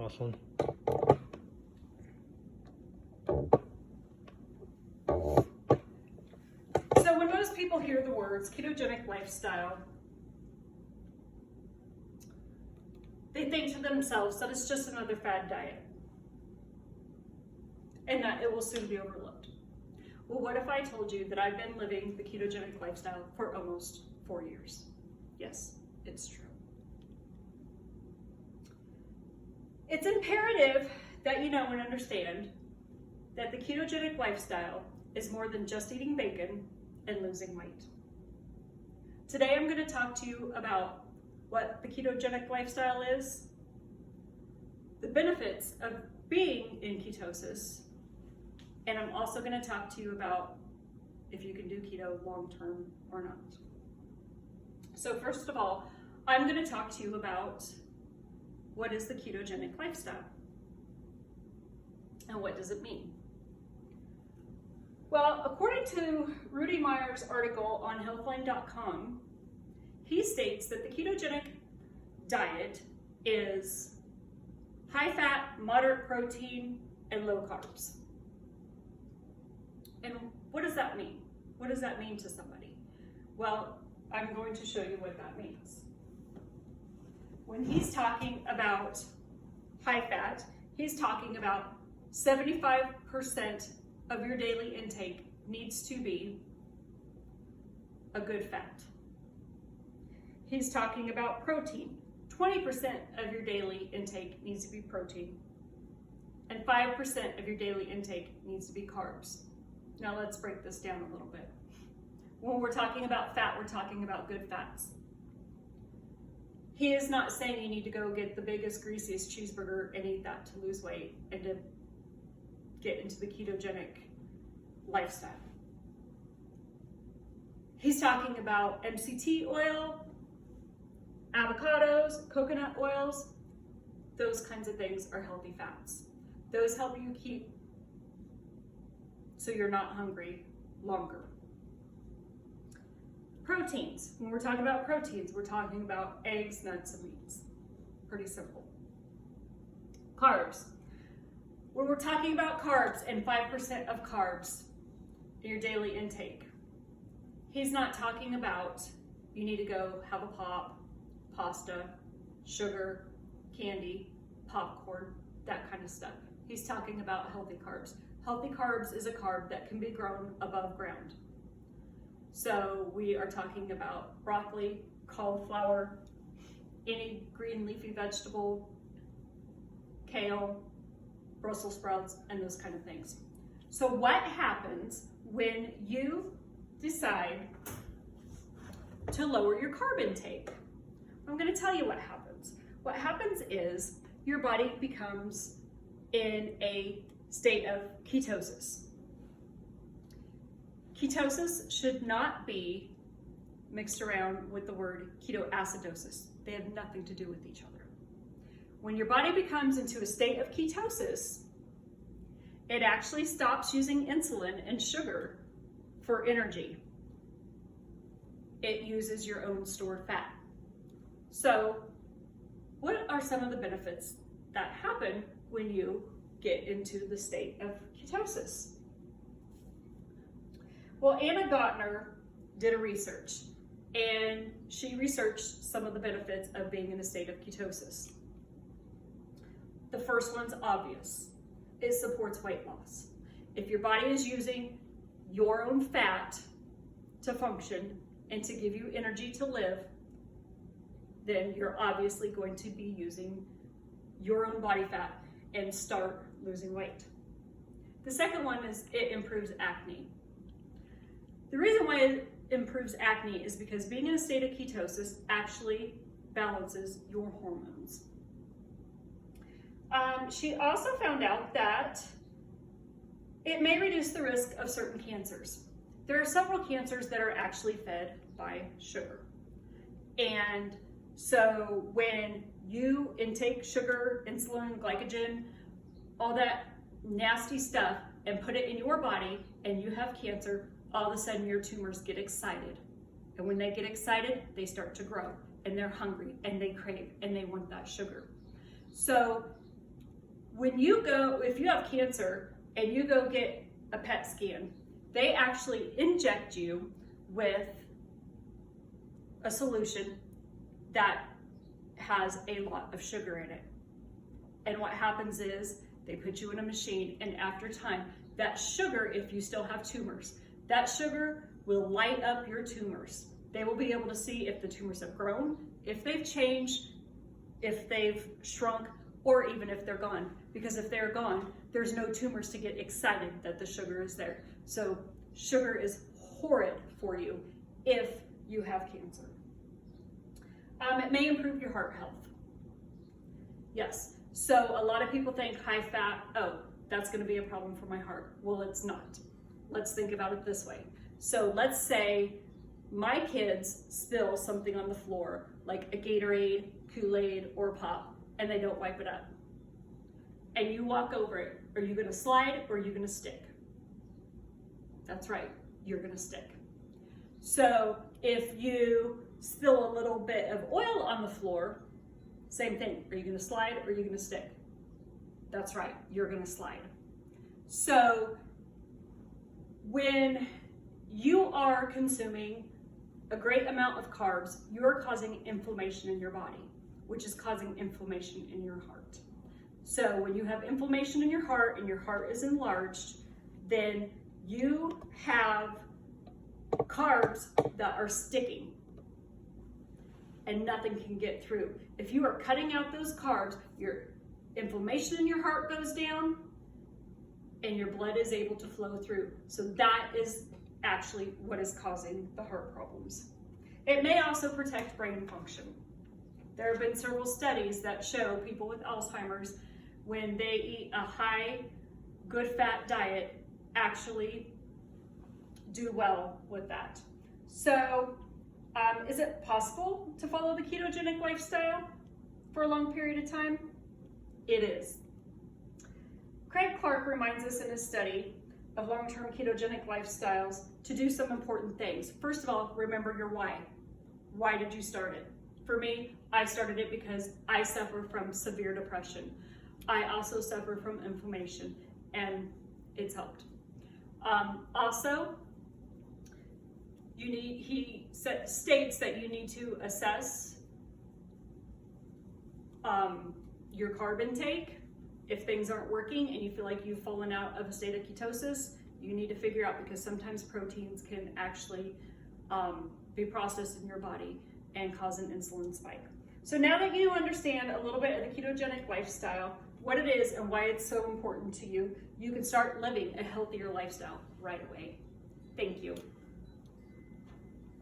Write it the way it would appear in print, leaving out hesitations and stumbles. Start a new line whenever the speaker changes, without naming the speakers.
Awesome.
So when most people hear the words ketogenic lifestyle, they think to themselves that it's just another fad diet and that it will soon be overlooked. Well, what if I told you that I've been living the ketogenic lifestyle for almost 4 years? Yes, it's true. It's imperative that you know and understand that the ketogenic lifestyle is more than just eating bacon and losing weight. Today I'm going to talk to you about what the ketogenic lifestyle is, the benefits of being in ketosis, and I'm also going to talk to you about if you can do keto long term or not. So first of all, I'm going to talk to you about what is the ketogenic lifestyle and what does it mean? Well, according to Rudy Meyer's article on healthline.com, he states that the ketogenic diet is high fat, moderate protein, and low carbs. And what does that mean? What does that mean to somebody? Well, I'm going to show you what that means. When he's talking about high fat, he's talking about 75% of your daily intake needs to be a good fat. He's talking about protein. 20% of your daily intake needs to be protein, and 5% of your daily intake needs to be carbs. Now let's break this down a little bit. When we're talking about fat, we're talking about good fats. He is not saying you need to go get the biggest, greasiest cheeseburger and eat that to lose weight and to get into the ketogenic lifestyle. He's talking about MCT oil, avocados, coconut oils. Those kinds of things are healthy fats. Those help you keep so you're not hungry longer. Proteins. When we're talking about proteins, we're talking about eggs, nuts, and meats. Pretty simple. Carbs. When we're talking about carbs and 5% of carbs in your daily intake, he's not talking about you need to go have a pop, pasta, sugar, candy, popcorn, that kind of stuff. He's talking about healthy carbs. Healthy carbs is a carb that can be grown above ground. So we are talking about broccoli, cauliflower, any green leafy vegetable, kale, Brussels sprouts, and those kind of things. So what happens when you decide to lower your carb intake? I'm going to tell you what happens. What happens is your body becomes in a state of ketosis. Ketosis should not be mixed around with the word ketoacidosis. They have nothing to do with each other. When your body becomes into a state of ketosis, it actually stops using insulin and sugar for energy. It uses your own stored fat. So, what are some of the benefits that happen when you get into the state of ketosis? Well, Anna Gottner did a research, and she researched some of the benefits of being in a state of ketosis. The first one's obvious. It supports weight loss. If your body is using your own fat to function and to give you energy to live, then you're obviously going to be using your own body fat and start losing weight. The second one is it improves acne. The reason why it improves acne is because being in a state of ketosis actually balances your hormones. She also found out that it may reduce the risk of certain cancers. There are several cancers that are actually fed by sugar. And so when you intake sugar, insulin, glycogen, all that nasty stuff, and put it in your body and you have cancer, all of a sudden your tumors get excited. And when they get excited, they start to grow and they're hungry and they crave and they want that sugar. So When you go, if you have cancer and you go get a PET scan, they actually inject you with a solution that has a lot of sugar in it. And what happens is they put you in a machine, and after time, that sugar, if you still have tumors, that sugar will light up your tumors. They will be able to see if the tumors have grown, if they've changed, if they've shrunk, or even if they're gone. Because if they're gone, there's no tumors to get excited that the sugar is there. So sugar is horrid for you if you have cancer. It may improve your heart health. Yes, so a lot of people think high fat, oh, that's gonna be a problem for my heart. Well, it's not. Let's think about it this way. So let's say my kids spill something on the floor, like a Gatorade, Kool-Aid, or pop, and they don't wipe it up. And you walk over it. Are you gonna slide or are you gonna stick? That's right, you're gonna stick. So if you spill a little bit of oil on the floor, same thing. Are you gonna slide or are you gonna stick? That's right, you're gonna slide. So when you are consuming a great amount of carbs, you're causing inflammation in your body, which is causing inflammation in your heart. So when you have inflammation in your heart and your heart is enlarged, then you have carbs that are sticking and nothing can get through. If you are cutting out those carbs, your inflammation in your heart goes down and your blood is able to flow through. So that is actually what is causing the heart problems. It may also protect brain function. There have been several studies that show people with Alzheimer's, when they eat a high, good fat diet, actually do well with that. So is it possible to follow the ketogenic lifestyle for a long period of time? It is. Craig Clark reminds us in his study of long-term ketogenic lifestyles to do some important things. First of all, remember your why. Why did you start it? For me, I started it because I suffer from severe depression. I also suffer from inflammation, and it's helped. Also, he states that you need to assess your carb intake. If things aren't working and you feel like you've fallen out of a state of ketosis, you need to figure out, because sometimes proteins can actually be processed in your body and cause an insulin spike. So now that you understand a little bit of the ketogenic lifestyle, what it is and why it's so important to you, you can start living a healthier lifestyle right away. Thank you.